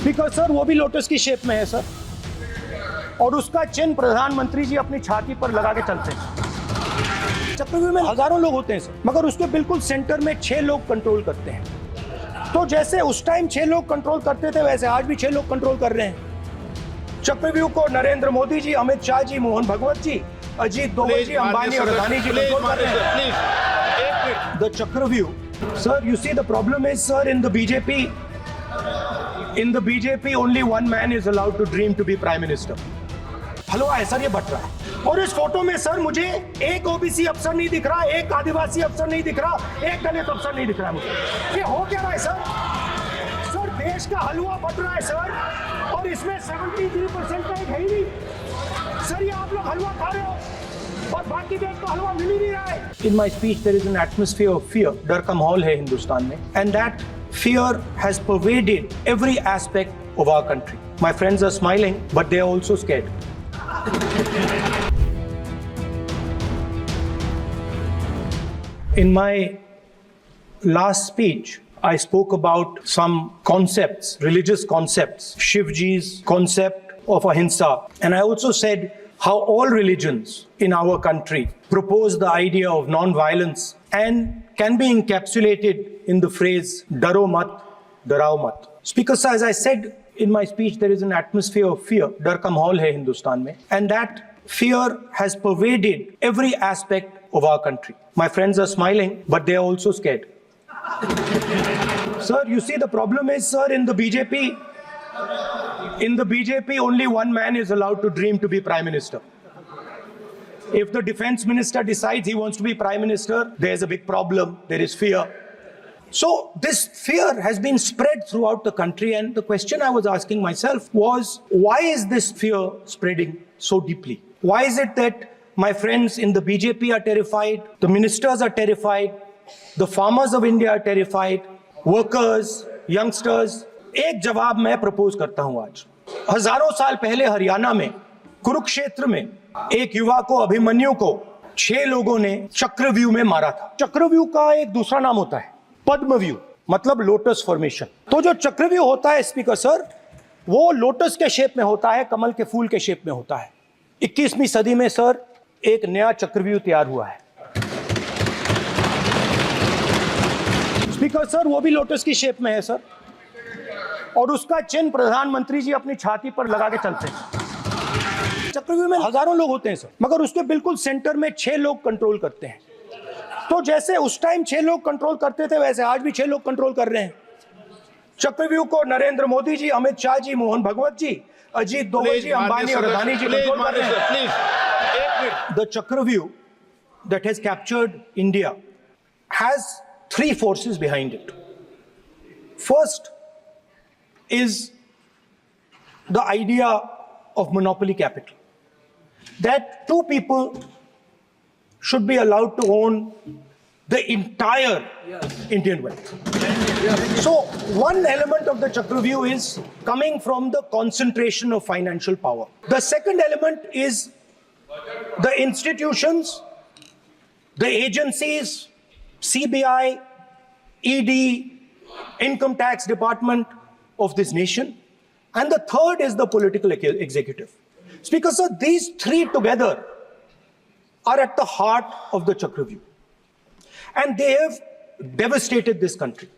Speaker sir वो भी lotus की शेप में है सर, और उसका चिन्ह प्रधानमंत्री जी अपनी छाती पर लगा के चलते हैं। चक्रव्यूह में हजारों लोग होते हैं सर, मगर उसके बिल्कुल सेंटर में 6 लोग कंट्रोल करते हैं। तो जैसे उस टाइम 6 लोग कंट्रोल करते थे, वैसे आज भी 6 लोग कंट्रोल कर रहे हैं। चक्रव्यूह को नरेंद्र मोदी जी, अमित शाह जी, मोहन भगवत जी, अजीत डोभाल जी, अंबानी और अदानी जी कंट्रोल कर रहे हैं। द चक्रव्यूह, sir, you see the problem is, sir, in the BJP only one man is allowed to dream to be prime minister. हलवा है सर, ये बट रहा है। और इस फोटो में सर मुझे एक ओबीसी अफसर नहीं दिख रहा, एक आदिवासी अफसर नहीं दिख रहा, एक दलित अफसर नहीं दिख रहा है मुझे। ये हो क्या रहा है सर? सर देश का हलवा बट रहा है सर, और इसमें 73% का एक है ही नहीं। सर ये आप लोग हलवा खा रहे हो और बाकी देश को हलवा मिल ही नहीं रहा है। In my speech there is an atmosphere of fear, डर का माहौल है हिंदुस्तान में, and that fear has pervaded every aspect of our country. My friends are smiling, but they are also scared. In my last speech, I spoke about some concepts, religious concepts, Shivji's concept of ahimsa, and I also said how all religions in our country propose the idea of non-violence and can be encapsulated in the phrase "Daro mat, darao mat." Speaker sir, as I said in my speech, there is an atmosphere of fear, डर का माहौल है हिंदुस्तान में, and that fear has pervaded every aspect of our country. My friends are smiling, but they are also scared. Sir, you see the problem is, sir, in the BJP only one man is allowed to dream to be prime minister. If the defense minister decides he wants to be prime minister, there's a big problem, there is fear. So this fear has been spread throughout the country, and the question I was asking myself was, why is this fear spreading so deeply? Why is it that my friends in the BJP are terrified, the ministers are terrified, the farmers of India are terrified, workers, youngsters? एक जवाब मैं propose करता हूं आज। हजारों साल पहले हरियाणा में कुरुक्षेत्र में एक युवा को, अभिमन्यु को 6 लोगों ने चक्रव्यूह में मारा था। चक्रव्यूह का एक दूसरा नाम होता है पद्मव्यूह, मतलब लोटस फॉर्मेशन। तो जो चक्रव्यूह होता है स्पीकर सर, वो लोटस के शेप में होता है, कमल के फूल के शेप में होता है। 21वीं सदी में सर एक नया चक्रव्यूह तैयार हुआ है। स्पीकर सर वो भी लोटस की शेप में है सर, और उसका चिन्ह प्रधानमंत्री जी अपनी छाती पर लगा के चलते हैं। चक्रव्यूह में हजारों लोग होते हैं सर, मगर उसके बिल्कुल सेंटर में 6 लोग कंट्रोल करते हैं। तो जैसे उस टाइम 6 लोग कंट्रोल करते थे, वैसे आज भी 6 लोग कंट्रोल कर रहे हैं। चक्रव्यूह को नरेंद्र मोदी जी, अमित शाह जी, मोहन भगवत जी, अजीत डोभाल जी, अंबानी और अदानी जी कंट्रोल कर रहे हैं। The चक्रव्यूह that has captured India has 3 forces behind it. First is the idea of monopoly capital, that 2 people should be allowed to own the entire Indian wealth. So one element of the Chakraview is coming from the concentration of financial power. The second element is the institutions, the agencies, CBI, ED, Income Tax Department of this nation, and the third is the political executive. Speaker sir, these 3 together are at the heart of the Chakraview, and they have devastated this country.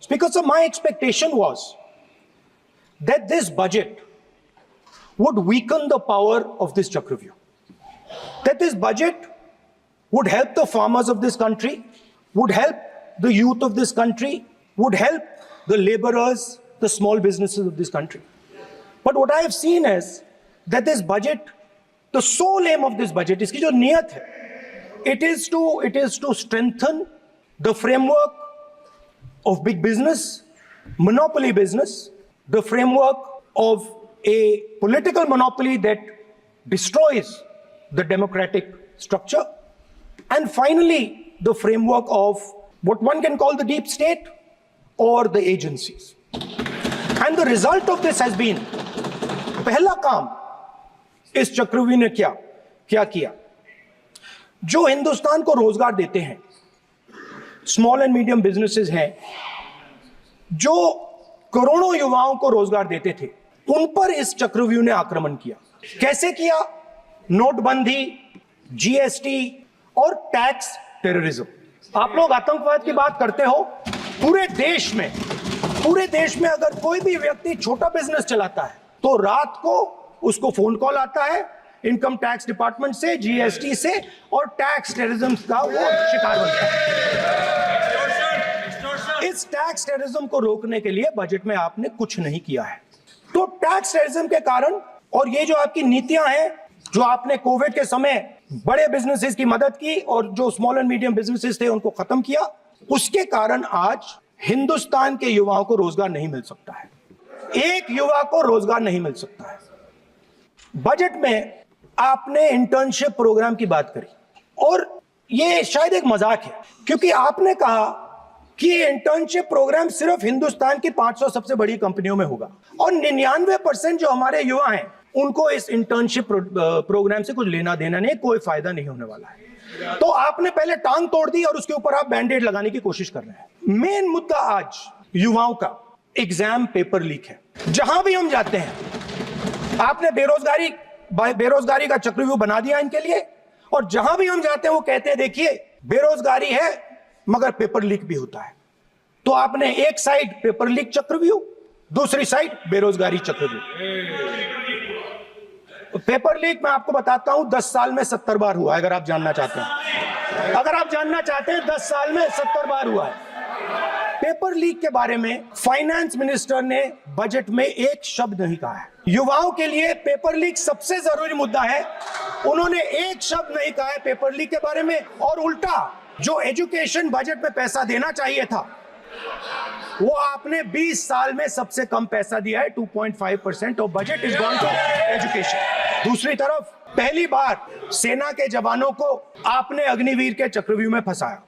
Speaker sir, my expectation was that this budget would weaken the power of this Chakraview, that this budget would help the farmers of this country, would help the youth of this country, would help the laborers, the small businesses of this country. But what I have seen is that this budget, the sole aim of this budget, iski jo niyat hai, it is to strengthen the framework of big business, monopoly business, the framework of a political monopoly that destroys the democratic structure, and finally the framework of what one can call the deep state or the agencies. And the result of this has been, पहला काम इस चक्रव्यूह ने क्या किया, जो हिंदुस्तान को रोजगार देते हैं, स्मॉल एंड मीडियम बिजनेसेस हैं, जो करोड़ों युवाओं को रोजगार देते थे, उन पर इस चक्रव्यूह ने आक्रमण किया। कैसे किया? नोटबंदी, जीएसटी और टैक्स टेररिज्म। आप लोग आतंकवाद की बात करते हो, पूरे देश में अगर कोई भी व्यक्ति छोटा बिजनेस चलाता है तो रात को उसको फोन कॉल आता है इनकम टैक्स डिपार्टमेंट से, जीएसटी से, और टैक्स टेररिज्म का वो शिकार बनता है। इस टैक्स टेररिज्म को रोकने के लिए बजट में आपने कुछ नहीं किया है। तो टैक्स टेररिज्म के कारण और ये जो आपकी नीतियां हैं, जो आपने कोविड के समय बड़े बिजनेसेस की मदद की और जो स्मॉल एंड मीडियम बिजनेसेस थे उनको खत्म किया, उसके कारण आज हिंदुस्तान के युवाओं को रोजगार नहीं मिल सकता है। एक युवा को रोजगार नहीं मिल सकता है। बजट में आपने इंटर्नशिप प्रोग्राम की बात करी और ये शायद एक मजाक है, क्योंकि आपने कहा कि इंटर्नशिप प्रोग्राम सिर्फ हिंदुस्तान की 500 सबसे बड़ी कंपनियों में होगा और 99% जो हमारे युवा हैं उनको इस इंटर्नशिप प्रोग्राम से कुछ लेना देना नहीं, कोई फायदा नहीं होने वाला है। तो आपने पहले टांग तोड़ दी और उसके ऊपर आप बैंडेड लगाने की कोशिश कर रहे हैं। मेन मुद्दा आज युवाओं का एग्जाम पेपर लीक है। जहां भी हम जाते हैं आपने बेरोजगारी का चक्रव्यूह बना दिया इनके लिए, और जहां भी हम जाते हैं वो कहते हैं देखिए बेरोजगारी है मगर पेपर लीक भी होता है। तो आपने एक साइड पेपर लीक चक्रव्यूह, दूसरी साइड बेरोजगारी चक्रव्यूह। पेपर लीक मैं आपको बताता हूं 10 साल में 70 बार हुआ है। अगर आप जानना चाहते हैं 10 साल में 70 बार हुआ है। पेपर लीक के बारे में फाइनेंस मिनिस्टर ने बजट में एक शब्द नहीं कहा है। युवाओं के लिए पेपर लीक सबसे जरूरी मुद्दा है, उन्होंने एक शब्द नहीं कहा है पेपर लीक के बारे में। और उल्टा जो एजुकेशन बजट में पैसा देना चाहिए था वो आपने 20 साल में सबसे कम पैसा दिया है। 2.5% of budget is gone to education. दूसरी तरफ पहली बार सेना के जवानों को आपने अग्निवीर के चक्रव्यूह में फंसाया।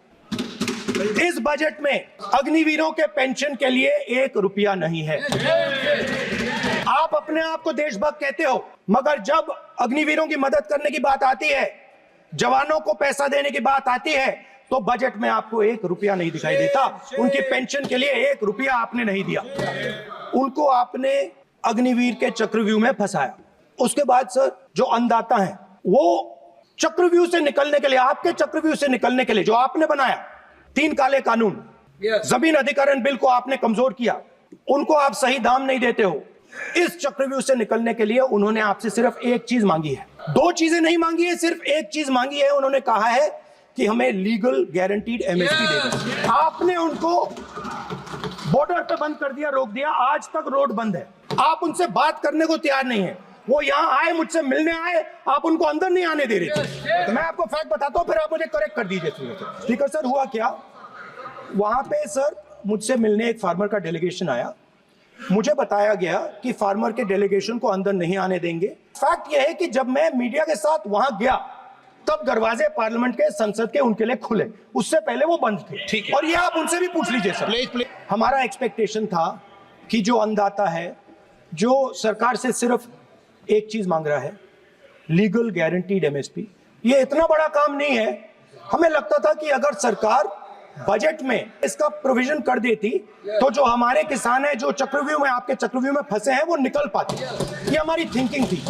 इस बजट में अग्निवीरों के पेंशन के लिए 1 रुपया नहीं है। आप अपने आप को देशभक्त कहते हो, मगर जब अग्निवीरों की मदद करने की बात आती है, जवानों को पैसा देने की बात आती है, तो बजट में आपको 1 रुपया नहीं दिखाई देता। उनकी पेंशन के लिए 1 रुपया आपने नहीं दिया। उनको आपने अग्निवीर के चक्रव्यूह में फंसाया। उसके बाद सर जो अन्नदाता हैं वो चक्रव्यूह से निकलने के लिए, आपके चक्रव्यूह से निकलने के लिए जो आपने बनाया 3 काले कानून, जमीन अधिग्रहण बिल को आपने कमजोर किया, उनको आप सही दाम नहीं देते हो। इस चक्रव्यूह से निकलने के लिए उन्होंने आपसे सिर्फ एक चीज मांगी है, 2 चीजें नहीं मांगी है, सिर्फ एक चीज मांगी है। उन्होंने कहा है कि हमें लीगल गारंटीड एमएसपी दे दो। आपने उनको बॉर्डर पे बंद कर दिया, रोक दिया। आज तक रोड बंद है। आप उनसे बात करने को तैयार नहीं है। वो यहाँ आए, मुझसे मिलने आए, आप उनको अंदर नहीं आने दे रहे थे। तो मैं आपको फैक्ट बताता हूँ, फिर आप मुझे करेक्ट कर दीजिए। स्पीकर सर हुआ क्या, वहां पे सर मुझसे मिलने एक फार्मर का डेलीगेशन आया। मुझे बताया गया कि फार्मर के डेलीगेशन को अंदर नहीं आने देंगे। फैक्ट यह है कि जब मैं मीडिया के साथ वहां गया तब दरवाजे पार्लियामेंट के, संसद के उनके लिए खुले, उससे पहले वो बंद थे। ठीक है। और ये आप उनसे भी पूछ लीजिए सर। प्लीज। हमारा एक्सपेक्टेशन था कि जो अन्नदाता है, जो सरकार से सिर्फ एक चीज मांग रहा है, लीगल गारंटीड एमएसपी, ये इतना बड़ा काम नहीं है। हमें लगता था कि अगर सरकार बजट में इसका प्रोविजन कर देती तो जो हमारे किसान हैं जो चक्रव्यूह में, आपके चक्रव्यूह में फंसे हैं, वो निकल पाते। ये हमारी थिंकिंग थी,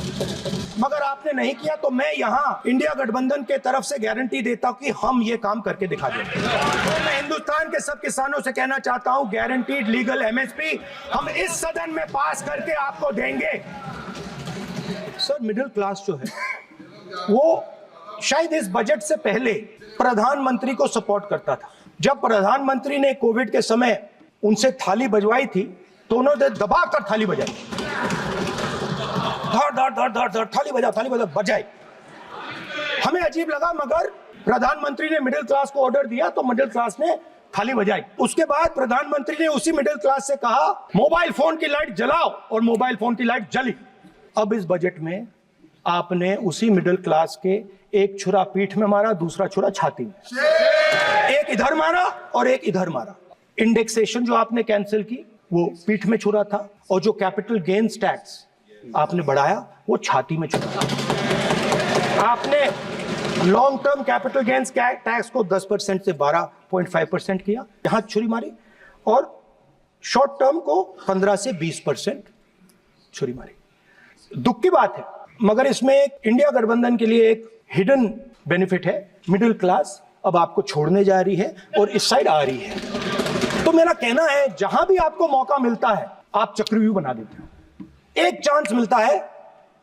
मगर आपने नहीं किया। तो मैं यहाँ इंडिया गठबंधन के तरफ से गारंटी देता हूं कि हम ये काम करके दिखा देंगे। तो मैं हिंदुस्तान के सब किसानों से कहना चाहता हूं, गारंटीड लीगल एमएसपी हम इस सदन में पास करके आपको देंगे। सर मिडिल क्लास जो है वो शायद इस बजट से पहले प्रधानमंत्री को सपोर्ट करता था। जब प्रधानमंत्री ने कोविड के समय उनसे थाली बजवाई थी तो उन्होंने दबाकर थाली बजाई, धड़ धड़ धड़ धड़ धड़ थाली बजा बजाई। हमें अजीब लगा, मगर प्रधानमंत्री ने मिडिल क्लास को ऑर्डर दिया तो मिडिल क्लास ने थाली बजाई। उसके बाद प्रधानमंत्री ने उसी मिडिल क्लास से कहा मोबाइल फोन की लाइट जलाओ, और मोबाइल फोन की लाइट जली। अब इस बजट में आपने उसी मिडिल क्लास के एक छुरा पीठ में मारा, दूसरा छुरा छाती में, एक इधर मारा और एक इधर मारा। इंडेक्सेशन जो आपने कैंसिल की वो पीठ में छुरा था, और जो कैपिटल गेन्स टैक्स आपने बढ़ाया वो छाती में छुरा। आपने long term capital gains tax को 10% से 12.5% किया, यहां छुरी मारी। और शॉर्ट टर्म को 15 से 20% छुरी मारी। दुख की बात है, मगर इसमें एक इंडिया गठबंधन के लिए एक हिडन बेनिफिट है। मिडिल क्लास अब आपको छोड़ने जा रही है और इस साइड आ रही है। तो मेरा कहना है, जहां भी आपको मौका मिलता है आप चक्रव्यूह बना देते हो। एक चांस मिलता है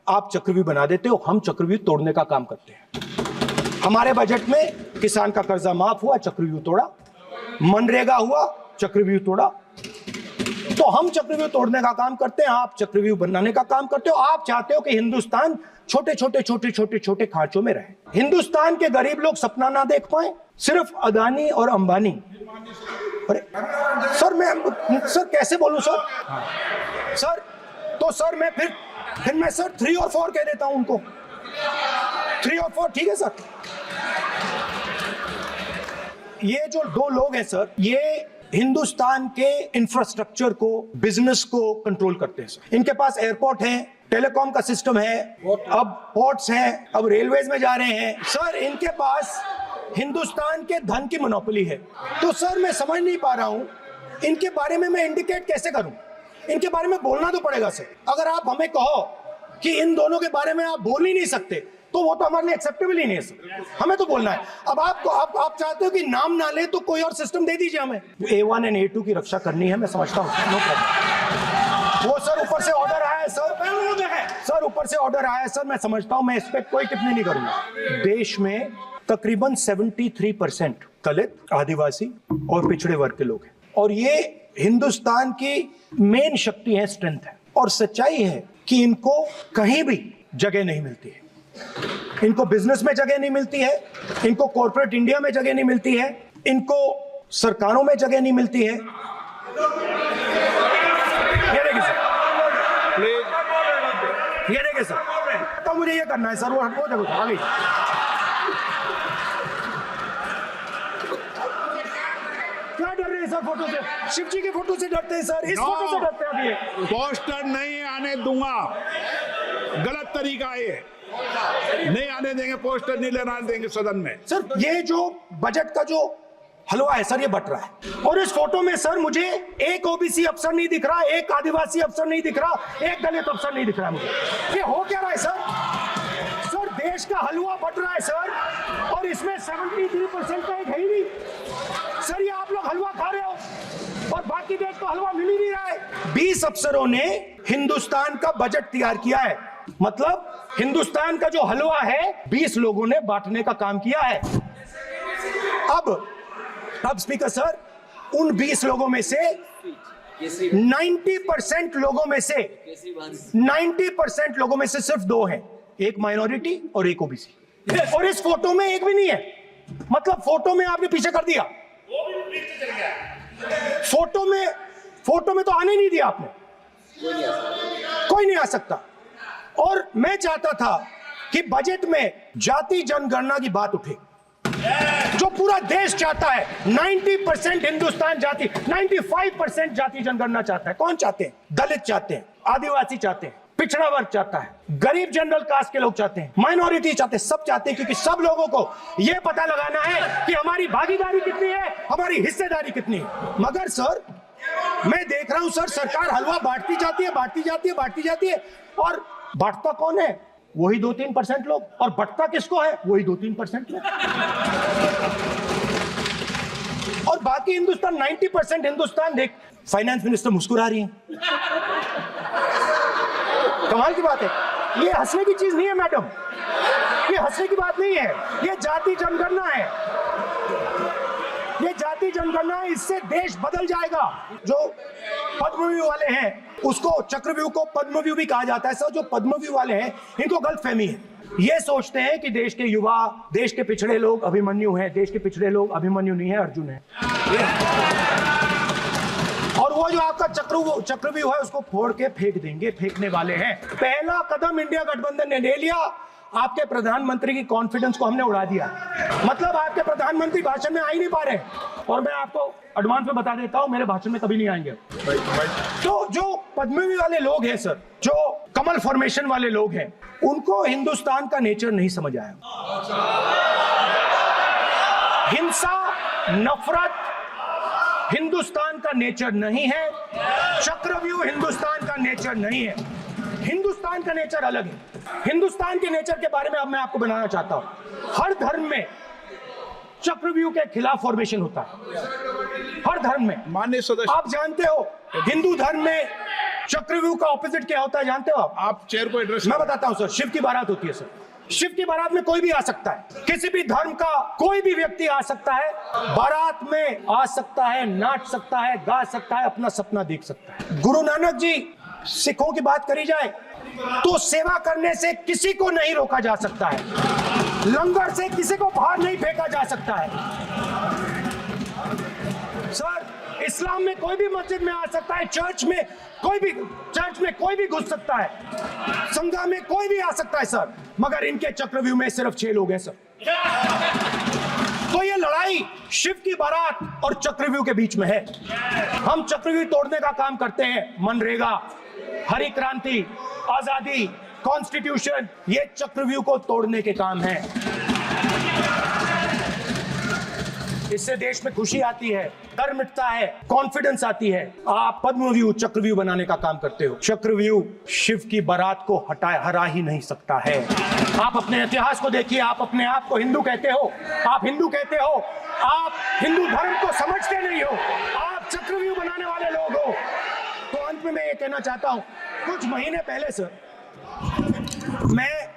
आप चक्रव्यूह बना देते हो। हम चक्रव्यूह तोड़ने का काम करते हैं। हमारे बजट में किसान का कर्जा माफ हुआ, चक्रव्यूह तोड़ा। मनरेगा हुआ, चक्रव्यूह तोड़ा। तो हम चक्रव्यूह तोड़ने का काम करते हैं, आप चक्रव्यूह बनाने का काम करते हो। आप चाहते हो कि हिंदुस्तान छोटे छोटे छोटे छोटे छोटे खांचों में रहे। हिंदुस्तान के गरीब लोग सपना ना देख पाए, सिर्फ अदानी और अंबानी। अरे सर, मैं सर कैसे बोलूं सर? सर तो सर मैं फिर मैं सर 3 और 4 कह देता हूं उनको। 3 और 4 ठीक है सर। ये जो 2 लोग हैं सर, ये हिंदुस्तान के इंफ्रास्ट्रक्चर को, बिजनेस को कंट्रोल करते हैं सर। इनके पास एयरपोर्ट है, टेलीकॉम का सिस्टम है, अब पोर्ट्स हैं, अब रेलवेज में जा रहे हैं सर। इनके पास हिंदुस्तान के धन की मोनोपोली है। तो सर मैं समझ नहीं पा रहा हूं इनके बारे में मैं इंडिकेट कैसे करूं। इनके बारे में बोलना तो पड़ेगा सर। अगर आप हमें कहो कि इन दोनों के बारे में आप बोल ही नहीं सकते तो वो तो हमारे लिए एक्सेप्टेबल ही नहीं है सर। हमें तो बोलना है। अब आप चाहते हो कि नाम ना ले तो कोई और सिस्टम दे दीजिए हमें। A1 एंड A2 की रक्षा करनी है, मैं समझता हूँ, नो प्रॉब्लम। वो सर ऊपर से ऑर्डर आया है सर, ऊपर से ऑर्डर आया है सर, मैं समझता हूँ, मैं इस पर कोई टिप्पणी नहीं करूंगा। देश में तकरीबन 73% दलित, आदिवासी और पिछड़े वर्ग के लोग हैं और ये हिंदुस्तान की मेन शक्ति है, स्ट्रेंथ है। और सच्चाई है कि इनको कहीं भी जगह नहीं मिलती है। इनको बिजनेस में जगह नहीं मिलती है, इनको कॉर्पोरेट इंडिया में जगह नहीं मिलती है, इनको सरकारों में जगह नहीं मिलती है। ये देखिए सर, तो मुझे ये करना है सर, वो देखो आगे। क्या डर रहे हैं सर फोटो से? शिव जी की फोटो से डरते हैं सर, इस फोटो से डरते हैं। अभी पोस्टर नहीं आने दूंगा, गलत तरीका है, नहीं आने देंगे, पोस्टर नहीं लेना देंगे सदन में। सर ये जो बजट का जो हलवा है सर, ये बट रहा है। और इस फोटो में सर मुझे एक ओबीसी अफसर नहीं दिख रहा, एक आदिवासी अफसर नहीं दिख रहा, एक दलित अफसर नहीं दिख रहा है मुझे। ये हो क्या रहा है सर? सर देश का हलवा बट रहा है सर, और इसमें 73% का एक है ही नहीं सर। ये आप लोग हलवा खा रहे हो और बाकी देश को हलवा मिल ही नहीं रहा है। 20 अफसरों ने हिंदुस्तान का बजट तैयार किया है, मतलब हिंदुस्तान का जो हलवा है 20 लोगों ने बांटने का काम किया है। अब स्पीकर सर, उन 20 लोगों में से 90% लोगों में से 90% लोगों में से सिर्फ 2 हैं, एक माइनॉरिटी और एक ओबीसी। और इस फोटो में एक भी नहीं है, मतलब फोटो में आपने पीछे कर दिया। फोटो में तो आने नहीं दिया आपने, कोई नहीं आ सकता। और मैं चाहता था कि बजट में जाति जनगणना की बात उठे, जो पूरा देश चाहता है। 90% हिंदुस्तान जाति, 95% जाति जनगणना चाहता है। कौन चाहते हैं? दलित चाहते हैं, आदिवासी चाहते हैं, पिछड़ा वर्ग चाहता है, गरीब जनरल कास्ट के लोग चाहते हैं, माइनॉरिटी चाहते हैं, सब चाहते हैं, क्योंकि सब लोगों को यह पता लगाना है कि हमारी भागीदारी कितनी है, हमारी हिस्सेदारी कितनी है। मगर सर मैं देख रहा हूं सर, सरकार हलवा बांटती जाती है, और बांटता कौन है? वही 2-3% लोग, और बंटता किसको है? वही 2-3% लोग। और बाकी हिंदुस्तान, 90% हिंदुस्तान देख। फाइनेंस मिनिस्टर मुस्कुरा रही है, कमाल की बात है। ये हंसने की चीज नहीं है मैडम, ये हंसने की बात नहीं है, ये जाति जनगणना है, ये जाति जनगणना है। इससे देश बदल जाएगा। जो पद्मव्यूह वाले हैं, उसको चक्रव्यूह को पद्मव्यूह भी कहा जाता है सर। जो पद्मव्यूह वाले हैं इनको गलतफहमी है, ये सोचते हैं कि देश के युवा, देश के पिछड़े लोग अभिमन्यु हैं। देश के पिछड़े लोग अभिमन्यु नहीं है, अर्जुन है। और वो जो आपका चक्रव्यूह है उसको फोड़ के फेंक देंगे, फेंकने वाले हैं। पहला कदम इंडिया गठबंधन ने ले लिया, आपके प्रधानमंत्री की कॉन्फिडेंस को हमने उड़ा दिया। मतलब आपके प्रधानमंत्री भाषण में आ ही नहीं पा रहे, और मैं आपको एडवांस में बता देता हूं, मेरे भाषण में कभी नहीं आएंगे। तो जो पद्मव्यूह वाले लोग हैं सर, जो कमल फॉर्मेशन वाले लोग हैं, उनको हिंदुस्तान का नेचर नहीं समझ आया। हिंसा, नफरत हिंदुस्तान का नेचर नहीं है, चक्रव्यूह हिंदुस्तान का नेचर नहीं है। हिंदुस्तान का नेचर अलग है। हिंदुस्तान के नेचर के बारे में अब मैं आपको बनाना चाहता हूं। हर धर्म में चक्रव्यूह के खिलाफ फॉर्मेशन होता है, हर धर्म में। माननीय सदस्य, आप जानते हो हिंदू धर्म में चक्रव्यूह का ऑपोजिट क्या होता है, जानते हो आप चेयर को एड्रेस। मैं बताता हूं सर। शिव की बारात होती है सर, शिव की बारात में कोई भी आ सकता है, किसी भी धर्म का कोई भी व्यक्ति आ सकता है, बारात में आ सकता है, नाच सकता है, गा सकता है, अपना सपना देख सकता है। गुरु नानक जी, सिखों की बात करी जाए तो सेवा करने से किसी को नहीं रोका जा सकता है, लंगर से किसी को बाहर नहीं फेंका जा सकता है। सर, इस्लाम में कोई भी मस्जिद में आ सकता है, चर्च में कोई भी घुस सकता है, संघा में कोई भी आ सकता है सर, मगर इनके चक्रव्यूह में सिर्फ 6 लोग हैं सर। तो ये लड़ाई शिव की बारात और चक्रव्यूह के बीच में है। हम चक्रव्यूह तोड़ने का काम करते हैं। मनरेगा, हरी क्रांति, आजादी, कॉन्स्टिट्यूशन, ये चक्रव्यूह को तोड़ने के काम है। इससे देश में खुशी आती है, डर मिटता है, कॉन्फिडेंस आती है। आप पद्मव्यूह चक्रव्यूह बनाने का काम करते हो। चक्रव्यूह शिव की बारात को हरा ही नहीं सकता है। आप अपने इतिहास को देखिए, आप अपने आप को हिंदू कहते हो, आप हिंदू कहते हो, आप हिंदू धर्म को समझते नहीं हो, आप चक्रव्यूह बनाने वाले लोग हो। तो अंत में मैं ये कहना चाहता हूं, कुछ महीने पहले सर, मैं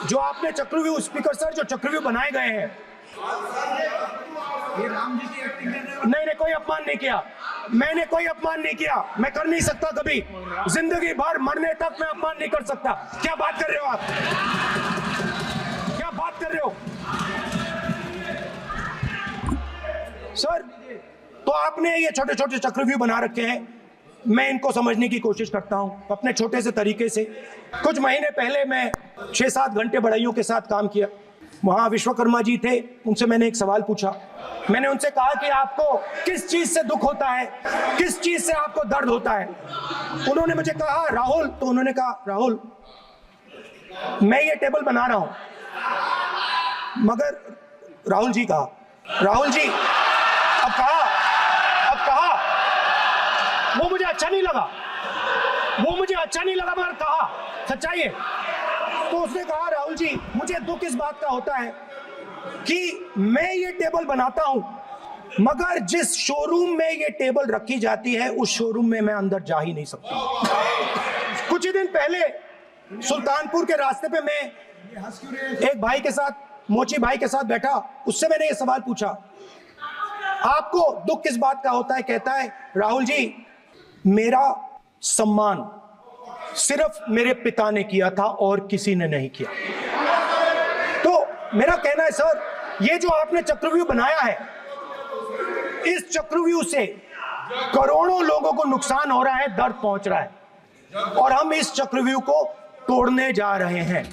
जो आपने चक्रव्यूह, स्पीकर सर, जो चक्रव्यूह बनाए गए हैं, ये राम जी की एक्टिंग नहीं, कोई अपमान नहीं किया, मैंने कोई अपमान नहीं किया, मैं कर नहीं सकता कभी, जिंदगी भर मरने तक मैं अपमान नहीं कर सकता। क्या बात कर रहे हो आप, क्या बात कर रहे हो सर? तो आपने ये छोटे छोटे चक्रव्यूह बना रखे हैं, मैं इनको समझने की कोशिश करता हूं अपने छोटे से तरीके से। कुछ महीने पहले मैं 6-7 घंटे बढ़इयों के साथ काम किया। वहां विश्वकर्मा जी थे, उनसे मैंने एक सवाल पूछा। मैंने उनसे कहा कि आपको किस चीज से दुख होता है, किस चीज से आपको दर्द होता है? उन्होंने मुझे कहा राहुल, तो उन्होंने कहा राहुल, मैं ये टेबल बना रहा हूं, मगर राहुल जी कहा, राहुल जी अब कहा, वो मुझे अच्छा नहीं लगा, मगर कहा, सच्चाई है। तो उसने कहा राहुल जी, मुझे दुख इस बात का होता है कि मैं ये टेबल बनाता हूं, मगर जिस शोरूम में ये टेबल रखी जाती है उस शोरूम में मैं अंदर जा ही नहीं सकता। कुछ ही दिन पहले सुल्तानपुर के रास्ते पे मैं एक भाई के साथ, मोची भाई के साथ बैठा, उससे मैंने ये सवाल पूछा, आपको दुख किस बात का होता है? कहता है राहुल जी, मेरा सम्मान सिर्फ मेरे पिता ने किया था और किसी ने नहीं किया। तो मेरा कहना है सर, ये जो आपने चक्रव्यूह बनाया है, इस चक्रव्यूह से करोड़ों लोगों को नुकसान हो रहा है, दर्द पहुंच रहा है, और हम इस चक्रव्यूह को तोड़ने जा रहे हैं।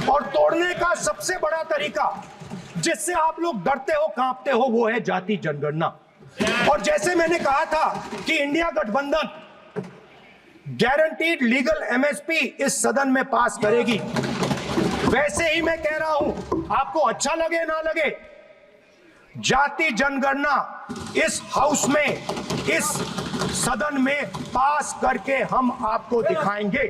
और तोड़ने का सबसे बड़ा तरीका जिससे आप लोग डरते हो, कांपते हो, वो है जाति जनगणना। और जैसे मैंने कहा था कि इंडिया गठबंधन गारंटीड लीगल एमएसपी इस सदन में पास करेगी, वैसे ही मैं कह रहा हूं, आपको अच्छा लगे ना लगे, जाति जनगणना इस हाउस में, इस सदन में पास करके हम आपको दिखाएंगे।